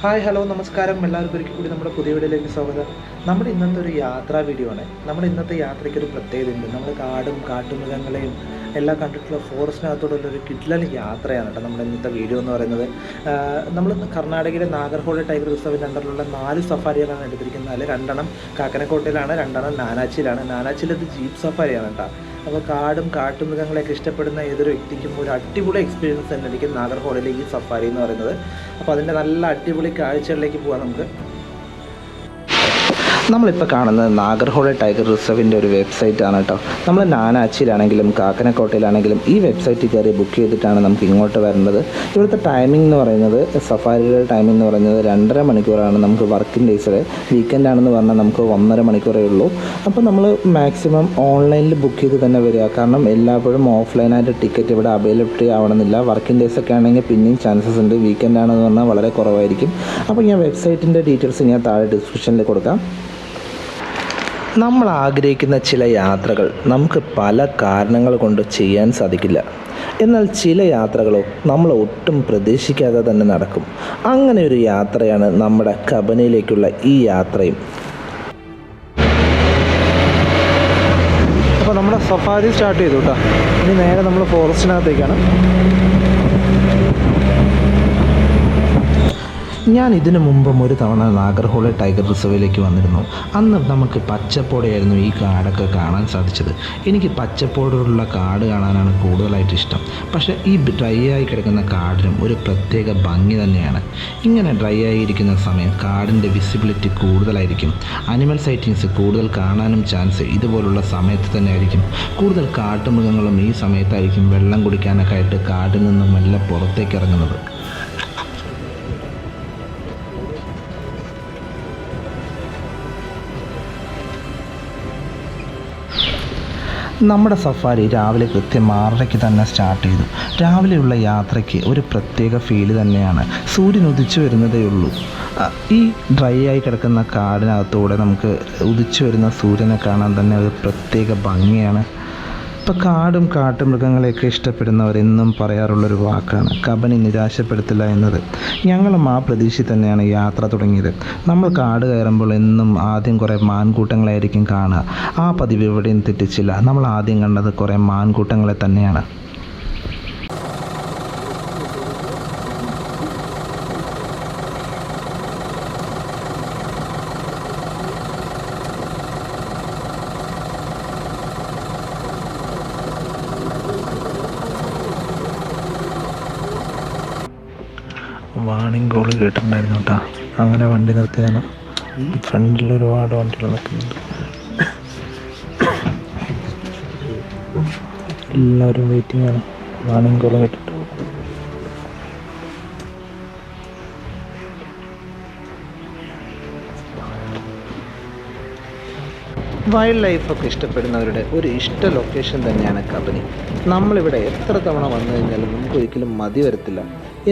Hi hello നമസ്കാരം, എല്ലാവർക്കും ഒരിക്കൽ കൂടി നമ്മുടെ പുതിയ വീഡിയോയിലേക്ക് സ്വാഗതം. നമ്മുടെ ഇന്നത്തെ ഒരു യാത്രാ വീഡിയോ ആണ്. നമ്മുടെ ഇന്നത്തെ യാത്രയ്ക്ക് ഒരു പ്രത്യേകതയുണ്ട്. നമ്മൾ കാടും കാട്ടുമൃഗങ്ങളെയും എല്ലാം കണ്ടിട്ടുള്ള ഫോറസ്റ്റിനകത്തോടുള്ള ഒരു കിഡ്ലൻ യാത്രയാണ് കേട്ടോ നമ്മുടെ ഇന്നത്തെ വീഡിയോ എന്ന് പറയുന്നത്. നമ്മൾ കർണാടകയിലെ നാഗർഹോൾ ടൈഗർ റിസർവിൻ്റെ അണ്ടറിലുള്ള 4 സഫാരികളാണ് എടുത്തിരിക്കുന്നത്. അതിൽ 2 കാക്കനക്കോട്ടയിലാണ്, 2 നാനാച്ചിയിലാണ്. നാനാച്ചിയിലത് ജീപ്പ് സഫാരിയാണ് കേട്ടോ. അപ്പോൾ കാടും കാട്ടുമൃഗങ്ങളെയൊക്കെ ഇഷ്ടപ്പെടുന്ന ഏതൊരു വ്യക്തിക്കും ഒരു അടിപൊളി എക്സ്പീരിയൻസ് തന്നെ ആയിരിക്കും നാഗർഹോളിലെ ഈ സഫാരി എന്ന് പറയുന്നത്. അപ്പോൾ അതിൻ്റെ നല്ല അടിപൊളി കാഴ്ചകളിലേക്ക് പോകാം നമുക്ക്. നമ്മളിപ്പോൾ കാണുന്നത് നാഗർഹോൾ ടൈഗർ റിസർവിൻ്റെ ഒരു വെബ്സൈറ്റ് ആണ് കേട്ടോ. നമ്മൾ നാനാച്ചിയിലാണെങ്കിലും കാക്കനക്കോട്ടയിലാണെങ്കിലും ഈ വെബ്സൈറ്റിൽ കയറി ബുക്ക് ചെയ്തിട്ടാണ് നമുക്ക് ഇങ്ങോട്ട് വരേണ്ടത്. ഇവിടുത്തെ ടൈമിംഗ് എന്ന് പറയുന്നത്, സഫാരിയുടെ ടൈമിംഗ് എന്ന് പറയുന്നത് 2.5 മണിക്കൂറാണ്. നമുക്ക് വർക്കിംഗ് ഡേയ്സിൽ വീക്കെൻഡ് ആണെന്ന് പറഞ്ഞാൽ നമുക്ക് 1.5 മണിക്കൂറേ ഉള്ളൂ. അപ്പോൾ നമ്മൾ മാക്സിമം ഓൺലൈനിൽ ബുക്ക് ചെയ്ത് തന്നെ വരിക. കാരണം എല്ലായ്പ്പോഴും ഓഫ്ലൈനായിട്ട് ടിക്കറ്റ് ഇവിടെ അവൈലബിലിറ്റി ആവണമെന്നില്ല. വർക്കിംഗ് ഡേയ്സ് ഒക്കെ ആണെങ്കിൽ പിന്നെയും ചാൻസസ് ഉണ്ട്. വീക്കെൻഡ് ആണെന്ന് പറഞ്ഞാൽ വളരെ കുറവായിരിക്കും. അപ്പോൾ ഞാൻ വെബ്സൈറ്റിൻ്റെ ഡീറ്റെയിൽസ് ഞാൻ താഴെ ഡിസ്ക്രിപ്ഷനിൽ കൊടുക്കാം. നമ്മൾ ആഗ്രഹിക്കുന്ന ചില യാത്രകൾ നമുക്ക് പല കാരണങ്ങൾ കൊണ്ട് ചെയ്യാൻ സാധിക്കില്ല. എന്നാൽ ചില യാത്രകളോ നമ്മൾ ഒട്ടും പ്രതീക്ഷിക്കാതെ തന്നെ നടക്കും. അങ്ങനെ ഒരു യാത്രയാണ് നമ്മുടെ കബനിയിലേക്കുള്ള ഈ യാത്രയും. അപ്പോൾ നമ്മുടെ സഫാരി സ്റ്റാർട്ട് ചെയ്തു കേട്ടോ. ഇനി നേരെ നമ്മൾ ഫോറസ്റ്റിനകത്തേക്കാണ്. ഞാൻ ഇതിനു മുമ്പും ഒരു തവണ നാഗർഹോൾ ടൈഗർ റിസർവിലേക്ക് വന്നിരുന്നു. അന്ന് നമുക്ക് പച്ചപ്പോടെയായിരുന്നു ഈ കാടൊക്കെ കാണാൻ സാധിച്ചത്. എനിക്ക് പച്ചപ്പോടുള്ള കാട് കാണാനാണ് കൂടുതലായിട്ട് ഇഷ്ടം. പക്ഷേ ഈ ഡ്രൈ ആയി കിടക്കുന്ന കാടിനും ഒരു പ്രത്യേക ഭംഗി തന്നെയാണ്. ഇങ്ങനെ ഡ്രൈ ആയിരിക്കുന്ന സമയം കാടിൻ്റെ വിസിബിലിറ്റി കൂടുതലായിരിക്കും. അനിമൽ സൈറ്റിങ്സ് കൂടുതൽ കാണാനും ചാൻസ് ഇതുപോലുള്ള സമയത്ത് തന്നെ ആയിരിക്കും. കൂടുതൽ കാട്ടുമൃഗങ്ങളും ഈ സമയത്തായിരിക്കും വെള്ളം കുടിക്കാനൊക്കെ ആയിട്ട് കാടിൽ നിന്നും മെല്ലെ പുറത്തേക്ക് ഇറങ്ങുന്നത്. നമ്മുടെ സഫാരി രാവിലെ കൃത്യം 6:30 തന്നെ സ്റ്റാർട്ട് ചെയ്തു. രാവിലെയുള്ള യാത്രയ്ക്ക് ഒരു പ്രത്യേക ഫീല് തന്നെയാണ്. സൂര്യൻ ഉദിച്ചു വരുന്നതേ ഉള്ളൂ. ഈ ഡ്രൈ ആയി കിടക്കുന്ന കാടിനകത്തൂടെ നമുക്ക് ഉദിച്ചു വരുന്ന സൂര്യനെ കാണാൻ തന്നെ ഒരു പ്രത്യേക ഭംഗിയാണ്. ഇപ്പോൾ കാടും കാട്ടുമൃഗങ്ങളെയൊക്കെ ഇഷ്ടപ്പെടുന്നവരെന്നും പറയാറുള്ളൊരു വാക്കാണ് കബനി നിരാശപ്പെടുത്തില്ല എന്നത്. ഞങ്ങളും ആ പ്രതീക്ഷയിൽ തന്നെയാണ് യാത്ര തുടങ്ങിയത്. നമ്മൾ കാട് കയറുമ്പോൾ എന്നും ആദ്യം കുറേ മാൻകൂട്ടങ്ങളായിരിക്കും കാണുക. ആ പതിവ് എവിടെയും തെറ്റിച്ചില്ല. നമ്മൾ ആദ്യം കണ്ടത് കുറേ മാൻകൂട്ടങ്ങളെ തന്നെയാണ്. വാണിംഗ് കോള് കേട്ടിട്ടുണ്ടായിരുന്നു കേട്ടോ. അങ്ങനെ വണ്ടി നിർത്തിയാണ്. ഫ്രണ്ടിൽ ഒരുപാട് വണ്ടികൾ നിൽക്കുന്നുണ്ട്. എല്ലാവരും വെയിറ്റിംഗ് ആണ് വാണിംഗ് കോള് കേട്ടിട്ട്. വൈൽഡ് ലൈഫൊക്കെ ഇഷ്ടപ്പെടുന്നവരുടെ ഒരു ഇഷ്ട ലൊക്കേഷൻ തന്നെയാണ് കബനി. നമ്മളിവിടെ എത്ര തവണ വന്നു കഴിഞ്ഞാലും നമുക്ക് ഒരിക്കലും മതി വരത്തില്ല.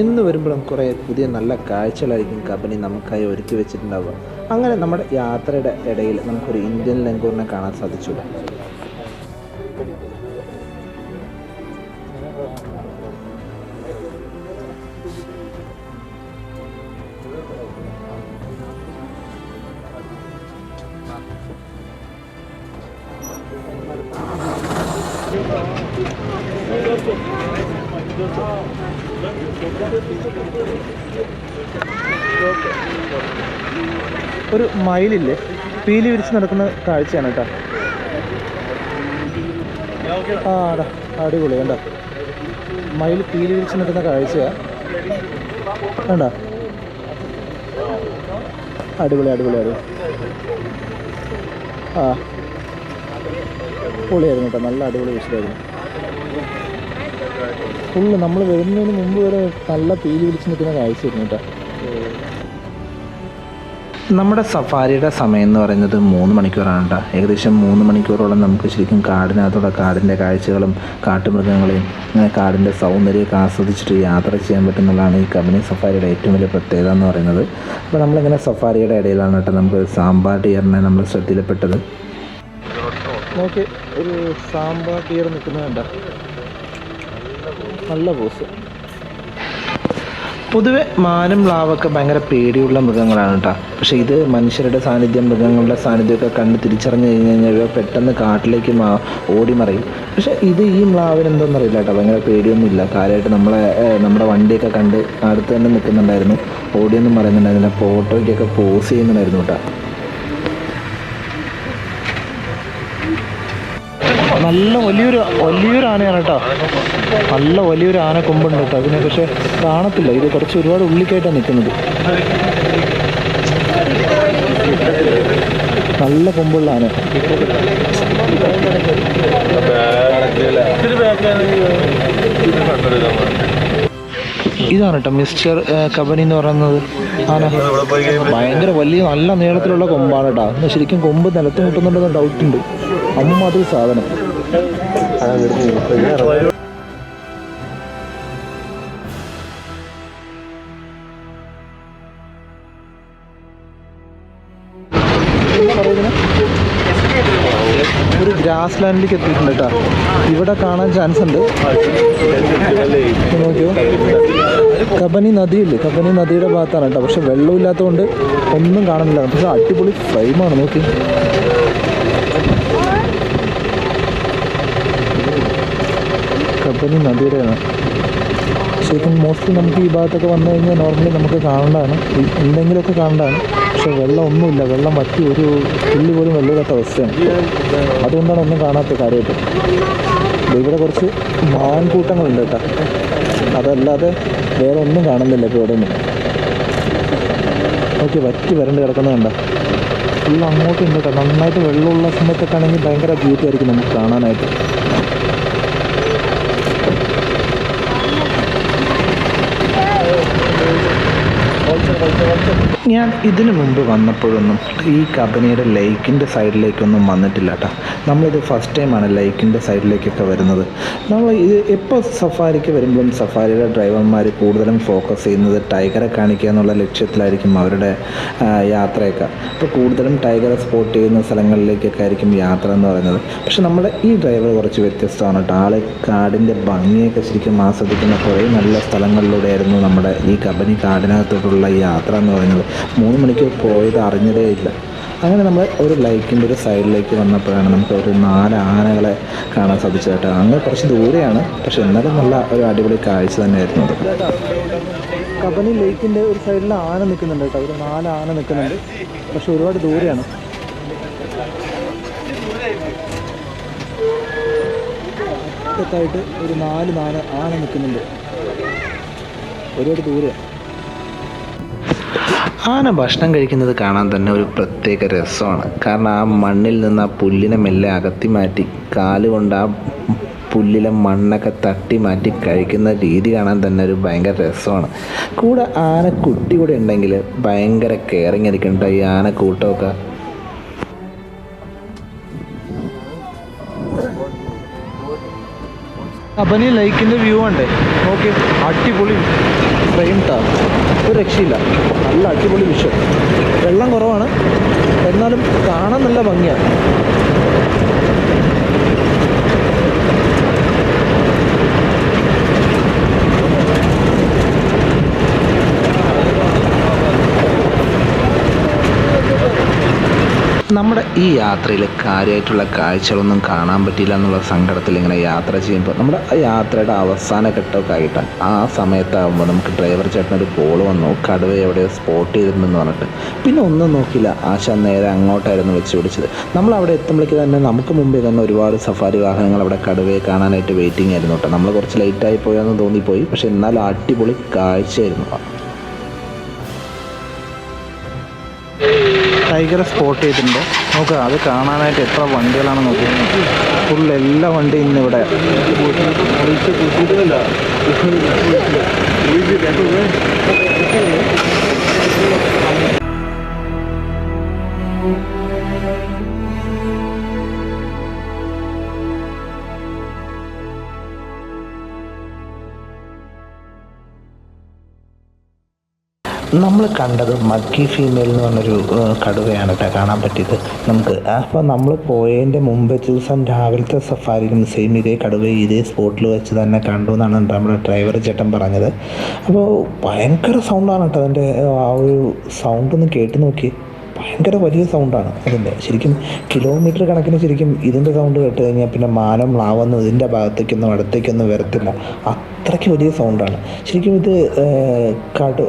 എന്ന് വരുമ്പോഴും കുറേ പുതിയ നല്ല കാഴ്ചകളായിരിക്കും കബനി നമുക്കായി ഒരുക്കി വെച്ചിട്ടുണ്ടാവുക. അങ്ങനെ നമ്മുടെ യാത്രയുടെ ഇടയിൽ നമുക്കൊരു ഇന്ത്യൻ ലങ്കൂറിനെ കാണാൻ സാധിച്ചു. ഒരു മയിലില്ലേ, പീലി വിരിച്ച് നടക്കുന്ന കാഴ്ചയാണ് കേട്ടോ. അടിപൊളി വേണ്ട. മയിൽ പീലി വിരിച്ച് നടക്കുന്ന കാഴ്ചയാ വേണ്ട. അടിപൊളി അടിപൊളി അടിപൊളി. പൊളിയായിരുന്നു കേട്ടോ. നല്ല അടിപൊളി വിഷയമായിരുന്നു. ഫുള്ള് നമ്മൾ വരുന്നതിന് മുമ്പ് വരെ നല്ല പീലി വിളിച്ച് നിൽക്കുന്ന കാഴ്ചയായിരുന്നു കേട്ടോ. നമ്മുടെ സഫാരിയുടെ സമയം എന്ന് പറയുന്നത് 3 മണിക്കൂറാണ് കേട്ടോ. ഏകദേശം 3 മണിക്കൂറോളം നമുക്ക് ശരിക്കും കാടിനകത്തൂടെ കാടിൻ്റെ കാഴ്ചകളും കാട്ടുമൃഗങ്ങളെയും അങ്ങനെ കാടിൻ്റെ സൗന്ദര്യമൊക്കെ ആസ്വദിച്ചിട്ട് യാത്ര ചെയ്യാൻ പറ്റുന്നതാണ് ഈ കബനി സഫാരിയുടെ ഏറ്റവും വലിയ പ്രത്യേകത എന്ന് പറയുന്നത്. അപ്പോൾ നമ്മളിങ്ങനെ സഫാരിയുടെ ഇടയിലാണ് കേട്ടോ നമുക്ക് സാമ്പാർ ഡിയറിനെ നമ്മൾ ശ്രദ്ധയിൽപ്പെട്ടത്. നോക്കി ഒരു സാമ്പാർ ഡിയർ നിൽക്കുന്നത് കണ്ടോ, നല്ല പോസ്. പൊതുവെ മാനും മ്ലാവൊക്കെ ഭയങ്കര പേടിയുള്ള മൃഗങ്ങളാണ് കേട്ടോ. പക്ഷേ ഇത് മനുഷ്യരുടെ സാന്നിധ്യം, മൃഗങ്ങളുടെ സാന്നിധ്യമൊക്കെ കണ്ട് തിരിച്ചറിഞ്ഞ് കഴിഞ്ഞ് കഴിഞ്ഞാൽ ഇവ പെട്ടെന്ന് കാട്ടിലേക്ക് ഓടി മറയും. പക്ഷേ ഇത് ഈ മ്ലാവിന് എന്തെന്നറിയില്ല കേട്ടോ, ഭയങ്കര പേടിയൊന്നുമില്ല. കാര്യമായിട്ട് നമ്മുടെ വണ്ടിയൊക്കെ കണ്ട് അടുത്ത് തന്നെ നിൽക്കുന്നുണ്ടായിരുന്നു, ഓടിയൊന്നും പറയുന്നുണ്ടായിരുന്നില്ല, ഫോട്ടോയ്ക്കൊക്കെ പോസ് ചെയ്യുന്നുണ്ടായിരുന്നു കേട്ടോ. നല്ല വലിയൊരു ആനയാണ് കേട്ടോ, നല്ല വലിയൊരു ആന കൊമ്പുണ്ട് കേട്ടോ അതിനെ. പക്ഷേ കാണത്തില്ല, ഇത് കുറച്ച് ഒരുപാട് ഉള്ളിക്കായിട്ടാണ് നിൽക്കുന്നത്. നല്ല കൊമ്പുള്ള ആന. ഇതാണ് കേട്ടോ മിസ്റ്റർ കബനി എന്ന് പറയുന്നത് ആന. ഭയങ്കര വലിയ നല്ല നീളത്തിലുള്ള കൊമ്പാണ് കേട്ടോ. എന്നാൽ ശരിക്കും കൊമ്പ് നിലത്ത് മുട്ടുന്നുണ്ടെന്ന് ഡൗട്ടുണ്ട്. അമ്മാതിരി സാധനം. ഒരു ഗ്രാസ് ലാൻഡിലേക്ക് എത്തിയിട്ടുണ്ട് കേട്ടോ. ഇവിടെ കാണാൻ ചാൻസ് ഉണ്ട്. നോക്കിയോ, കബനി നദിയില്ലേ, കബനി നദിയുടെ ഭാഗത്താണ് കേട്ടോ. പക്ഷെ വെള്ളമില്ലാത്തതുകൊണ്ട് ഒന്നും കാണുന്നില്ല. പക്ഷെ അടിപൊളി ഫ്രെയിമാണ്, നോക്കി. കബനി നദിയുടെയാണ്. ശരിക്കും മോസ്റ്റ്ലി നമുക്ക് ഈ ഭാഗത്തൊക്കെ വന്നു കഴിഞ്ഞാൽ നോർമലി നമുക്ക് കാണേണ്ടതാണ്, എന്തെങ്കിലുമൊക്കെ കാണേണ്ടതാണ്. പക്ഷെ വെള്ളം ഒന്നുമില്ല, വെള്ളം വറ്റി ഒരു പുല്ല് പോലും വെള്ളമില്ലാത്ത അവസ്ഥയാണ്. അതുകൊണ്ടാണ് ഒന്നും കാണാത്ത കാര്യമായിട്ട്. ഇവിടെ കുറച്ച് മാൻകൂട്ടങ്ങളുണ്ട് കേട്ടോ, അതല്ലാതെ വേറെ ഒന്നും കാണുന്നില്ല ഇപ്പോൾ ഇവിടെ നിന്ന്. ഓക്കെ, വറ്റി വരണ്ട് കിടക്കുന്നത് കണ്ട ഫുള്ള് അങ്ങോട്ടും കേട്ടോ. നന്നായിട്ട് വെള്ളമുള്ള സമയത്തൊക്കെ ആണെങ്കിൽ ഭയങ്കര ബ്യൂട്ടി ആയിരിക്കും നമുക്ക് കാണാനായിട്ട്. ഞാൻ ഇതിനു മുമ്പ് വന്നപ്പോഴൊന്നും ഈ കബനിയുടെ ലേക്കിൻ്റെ സൈഡിലേക്കൊന്നും വന്നിട്ടില്ല കേട്ടോ. നമ്മളിത് ഫസ്റ്റ് ടൈമാണ് ലേക്കിൻ്റെ സൈഡിലേക്കൊക്കെ വരുന്നത്. നമ്മൾ ഇത് എപ്പോൾ സഫാരിക്ക് വരുമ്പോഴും സഫാരിയുടെ ഡ്രൈവർമാർ കൂടുതലും ഫോക്കസ് ചെയ്യുന്നത് ടൈഗറെ കാണിക്കുക എന്നുള്ള ലക്ഷ്യത്തിലായിരിക്കും അവരുടെ യാത്രയൊക്കെ. അപ്പോൾ കൂടുതലും ടൈഗറെ സ്പോട്ട് ചെയ്യുന്ന സ്ഥലങ്ങളിലേക്കൊക്കെ ആയിരിക്കും യാത്ര എന്ന് പറയുന്നത്. പക്ഷെ നമ്മുടെ ഈ ഡ്രൈവർ കുറച്ച് വ്യത്യസ്തമാണ് കേട്ടോ. ആൾ കാടിൻ്റെ ഭംഗിയൊക്കെ ശരിക്കും ആസ്വദിക്കുന്ന കുറേ നല്ല സ്ഥലങ്ങളിലൂടെയായിരുന്നു നമ്മുടെ ഈ കബനി കാടിനകത്തോട്ടുള്ള യാത്ര എന്ന് പറയുന്നത്. 3 മണിക്ക് പോയത് അറിഞ്ഞതേ ഇല്ല. അങ്ങനെ നമ്മൾ ഒരു ലൈക്കിൻ്റെ ഒരു സൈഡിലേക്ക് വന്നപ്പോഴാണ് നമുക്ക് ഒരു 4 ആനകളെ കാണാൻ സാധിച്ചത് കേട്ടോ. അങ്ങനെ കുറച്ച് ദൂരെയാണ്, പക്ഷെ എന്നാലും നല്ല ഒരു അടിപൊളി കാഴ്ച തന്നെയായിരുന്നു അത്. കബനി ലേക്കിൻ്റെ ഒരു സൈഡിൽ ആന നിൽക്കുന്നുണ്ട് കേട്ടോ, ഒരു 4 ആന നിൽക്കുന്നുണ്ട്, പക്ഷെ ഒരുപാട് ദൂരെയാണ്. ായിട്ട് ഒരു 4 ആന നിൽക്കുന്നുണ്ട്, ഒരുപാട് ദൂരെയാണ്. ആന ഭക്ഷണം കഴിക്കുന്നത് കാണാൻ തന്നെ ഒരു പ്രത്യേക രസമാണ്. കാരണം ആ മണ്ണിൽ നിന്ന് ആ പുല്ലിനെ മെല്ലെ അകത്തി മാറ്റി കാലുകൊണ്ട് ആ പുല്ലിലെ മണ്ണൊക്കെ തട്ടി മാറ്റി കഴിക്കുന്ന രീതി കാണാൻ തന്നെ ഒരു ഭയങ്കര രസമാണ്. കൂടെ ആനക്കുട്ടി കൂടെ ഉണ്ടെങ്കിൽ ഭയങ്കര കെയറിങ് ആയിരിക്കും കേട്ടോ ഈ ആനക്കൂട്ടമൊക്കെ. കബനി ലേക്കിൻ്റെ വ്യൂ ഉണ്ട്, നോക്കി. അടിപൊളി ഫ്രെയിം ട്ടാ, ഒരു രക്ഷയില്ല. നല്ല അടിപൊളി വിഷ്വൽ. വെള്ളം കുറവാണ്, എന്നാലും കാണാൻ നല്ല ഭംഗിയാണ്. നമ്മുടെ ഈ യാത്രയിൽ കാര്യമായിട്ടുള്ള കാഴ്ചകളൊന്നും കാണാൻ പറ്റിയില്ല എന്നുള്ള സങ്കടത്തിൽ ഇങ്ങനെ യാത്ര ചെയ്യുമ്പോൾ നമ്മുടെ യാത്രയുടെ അവസാന ഘട്ടമൊക്കെ ആയിട്ടാണ്. ആ സമയത്താകുമ്പോൾ നമുക്ക് ഡ്രൈവർ ചേട്ടനൊരു കോൾ വന്നു, കടുവ എവിടെയോ സ്പോട്ട് ചെയ്തിട്ടുണ്ടെന്ന് പറഞ്ഞിട്ട്. പിന്നെ ഒന്നും നോക്കിയില്ല, ആശ നേരെ അങ്ങോട്ടായിരുന്നു വെച്ച് പിടിച്ചത്. നമ്മൾ അവിടെ എത്തുമ്പോഴേക്ക് തന്നെ നമുക്ക് മുമ്പേ തന്നെ ഒരുപാട് സഫാരി വാഹനങ്ങൾ അവിടെ കടുവയെ കാണാനായിട്ട് വെയിറ്റിംഗ് ആയിരുന്നു കേട്ടോ. നമ്മൾ കുറച്ച് ലേറ്റായി പോയെന്ന് തോന്നിപ്പോയി, പക്ഷെ എന്നാലും അടിപൊളി കാഴ്ചയായിരുന്നു. ടൈഗറെ സ്പോട്ട് ചെയ്തിട്ടുണ്ട്, നോക്കുക. അത് കാണാനായിട്ട് എത്ര വണ്ടികളാണ് നോക്കുക. ഫുൾ എല്ലാ വണ്ടിയും ഇന്നിവിടെ. നമ്മൾ കണ്ടത് മക്കി ഫീമെയിൽ എന്ന് പറഞ്ഞൊരു കടുവയാണ് കേട്ടോ കാണാൻ പറ്റിയത് നമുക്ക്. അപ്പോൾ നമ്മൾ പോയതിൻ്റെ മുമ്പത്തെ ദിവസം രാവിലത്തെ സഫാരിയിലും സെയിം ഇതേ കടുവ ഇതേ സ്പോട്ടിൽ വെച്ച് തന്നെ കണ്ടു എന്നാണ് നമ്മുടെ ഡ്രൈവർ ചേട്ടൻ പറഞ്ഞത്. അപ്പോൾ ഭയങ്കര സൗണ്ടാണ് കേട്ടോ അതിൻ്റെ. ആ ഒരു സൗണ്ട് ഒന്ന് കേട്ട് നോക്കി, ഭയങ്കര വലിയ സൗണ്ടാണ് അതിൻ്റെ. ശരിക്കും കിലോമീറ്റർ കണക്കിന് ശരിക്കും ഇതിൻ്റെ സൗണ്ട് കേട്ട് കഴിഞ്ഞാൽ പിന്നെ മാനം മ്ലാവൊന്നും ഇതിൻ്റെ ഭാഗത്തേക്കൊന്നും അടുത്തേക്കൊന്നും വരത്തില്ല, അത്രയ്ക്ക് വലിയ സൗണ്ടാണ് ശരിക്കും. ഇത്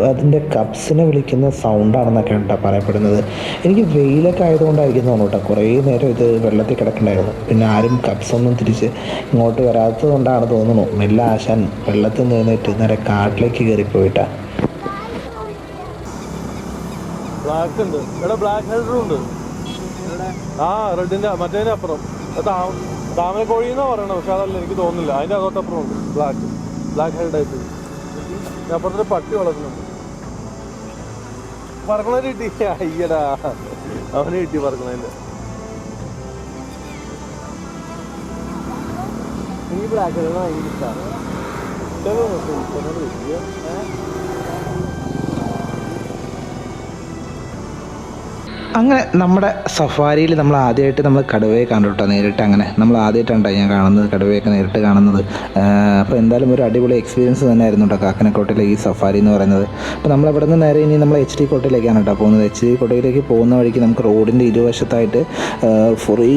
അതിൻ്റെ കപ്സിനെ വിളിക്കുന്ന സൗണ്ടാണെന്നൊക്കെയാണ് കേട്ടോ പറയപ്പെടുന്നത്. എനിക്ക് വെയിലൊക്കെ ആയതുകൊണ്ടായിരിക്കും തോന്നുന്നു കേട്ടോ കുറേ നേരം ഇത് വെള്ളത്തിൽ കിടക്കണ്ടായിരുന്നു. പിന്നെ ആരും കപ്സൊന്നും തിരിച്ച് ഇങ്ങോട്ട് വരാത്തത് കൊണ്ടാണ് തോന്നുന്നു മെല്ലെ ആശാൻ വെള്ളത്തിൽ നിന്നിട്ട് നേരെ കാട്ടിലേക്ക് കയറിപ്പോയിട്ടാണ്. ബ്ലാക്ക് ഉണ്ട് ഇവിടെ, ബ്ലാക്ക് ഹെഡറും ഉണ്ട്. ആ റെഡിന്റെ മറ്റേതിന് അപ്പുറം താമര കോഴിന്നാ പറയണത്, പക്ഷെ അതല്ല എനിക്ക് തോന്നുന്നില്ല. അതിന്റെ അകത്തപ്പുറം ഉണ്ട് ബ്ലാക്ക് ഹെഡ് ആയിട്ട്. അപ്പുറത്തൊരു പട്ടി വളർത്തുന്നുണ്ട്. പറക്കണതിന് കിട്ടി, അയ്യടാ അവന് കിട്ടി പറക്കണതിന്റെ. ഈ ബ്ലാക്ക് ഹെഡ് ഭയങ്കര ഇഷ്ടമാണ്. അങ്ങനെ നമ്മുടെ സഫാരിയിൽ നമ്മൾ ആദ്യമായിട്ട് നമ്മൾ കടുവയെ കണ്ടു കേട്ടോ, നേരിട്ട്. അങ്ങനെ നമ്മൾ ആദ്യമായിട്ടാണ് ഞാൻ കാണുന്നത്, കടുവയൊക്കെ നേരിട്ട് കാണുന്നത്. അപ്പോൾ എന്തായാലും ഒരു അടിപൊളി എക്സ്പീരിയൻസ് തന്നെ ആയിരുന്നു കേട്ടോ കാക്കനക്കോട്ടയിലെ ഈ സഫാരി എന്ന് പറയുന്നത്. അപ്പോൾ നമ്മൾ അവിടെ നിന്ന് നേരെ ഇനി നമ്മൾ HD കോട്ടയിലേക്കാണ് കേട്ടോ പോകുന്നത്. HD കോട്ടയിലേക്ക് പോകുന്ന വഴിക്ക് നമുക്ക് റോഡിൻ്റെ ഇരുവശത്തായിട്ട് കുറേ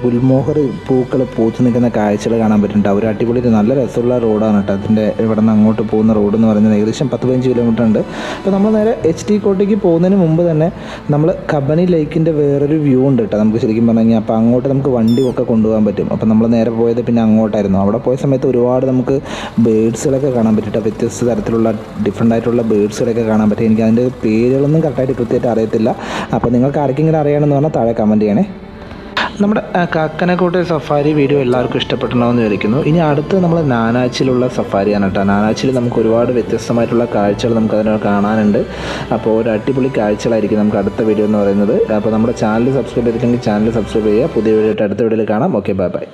ഗുൽമോഹർ പൂക്കൾ പൂത്ത് നിൽക്കുന്ന കാഴ്ചകൾ കാണാൻ പറ്റുന്നുണ്ട്. ഒരു അടിപൊളി നല്ല രസമുള്ള റോഡാണ് കേട്ടോ അതിൻ്റെ. ഇവിടെ നിന്ന് അങ്ങോട്ട് പോകുന്ന റോഡ് എന്ന് പറയുന്നത് ഏകദേശം 10-15 കിലോമീറ്റർ ഉണ്ട്. അപ്പോൾ നമ്മൾ നേരെ HD കോട്ടയ്ക്ക് പോകുന്നതിന് മുമ്പ് തന്നെ നമ്മൾ കബനി ലേക്കിൻ്റെ വേറൊരു വ്യൂ ഉണ്ട് കേട്ടോ നമുക്ക് ശരിക്കും പറഞ്ഞു കഴിഞ്ഞാൽ. അപ്പോൾ അങ്ങോട്ട് നമുക്ക് വണ്ടിയൊക്കെ കൊണ്ടുപോകാൻ പറ്റും. അപ്പോൾ നമ്മൾ നേരെ പോയത് പിന്നെ അങ്ങോട്ടായിരുന്നു. അവിടെ പോയ സമയത്ത് ഒരുപാട് നമുക്ക് ബേഡ്സുകളൊക്കെ കാണാൻ പറ്റും കേട്ടോ. വ്യത്യസ്ത തരത്തിലുള്ള ഡിഫറെൻ്റ് ആയിട്ടുള്ള ബേഡ്സുകളൊക്കെ കാണാൻ പറ്റും. എനിക്ക് അതിൻ്റെ പേരുകളൊന്നും കറക്റ്റായിട്ട് കൃത്യമായിട്ട് അറിയത്തില്ല. അപ്പോൾ നിങ്ങൾക്ക് ആർക്കെങ്കിലും അറിയണമെന്ന് പറഞ്ഞാൽ താഴെ കമൻറ്റ് ചെയ്യണേ. നമ്മുടെ കാക്കനക്കോട്ടെ സഫാരി വീഡിയോ എല്ലാവർക്കും ഇഷ്ടപ്പെടണമെന്ന് വിചാരിക്കുന്നു. ഇനി അടുത്ത് നമ്മൾ നാനാച്ചിലുള്ള സഫാരിയാണ് കേട്ടോ. നാനാച്ചിൽ നമുക്ക് ഒരുപാട് വ്യത്യസ്തമായിട്ടുള്ള കാഴ്ചകൾ നമുക്ക് അതിനോട് കാണാനുണ്ട്. അപ്പോൾ ഒരു അടിപൊളി കാഴ്ചകളായിരിക്കും നമുക്ക് അടുത്ത വീഡിയോ എന്ന് പറയുന്നത്. അപ്പോൾ നമ്മുടെ ചാനൽ സബ്സ്ക്രൈബ് ചെയ്തിട്ടുണ്ടെങ്കിൽ ചാനൽ സബ്സ്ക്രൈബ് ചെയ്യുക. പുതിയ വീഡിയോ ആയിട്ട് അടുത്ത വീഡിയോയിൽ കാണാം. Okay, bye bye.